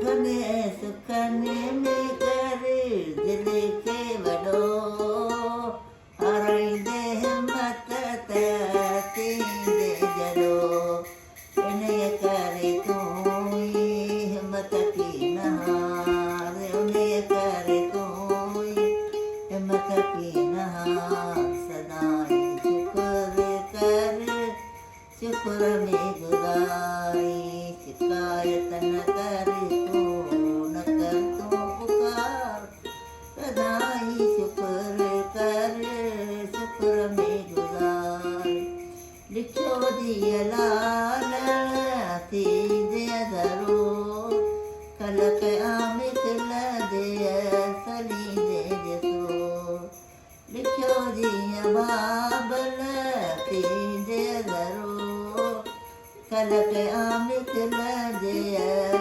सुखने में कर दिल खे वॾो हाराईंदे हिमत त थींदे जॾो इन्हीअ करे तूं ई हिमत की न हार उन्हीअ करे तूं ई हिमत की न हार सदाई शुक्र कर शुक्र में गुज़ारी शिकायत न कर तूं न कर तूं पुकार सदाई शुक्र कर शुक्र में गुज़ारी लिखियो दिय लाल थींदे धरो कलक आमित लदे सलीदे ॾिसो लिखियो जीअं बाबल थींदे धरो कलक आमित लदे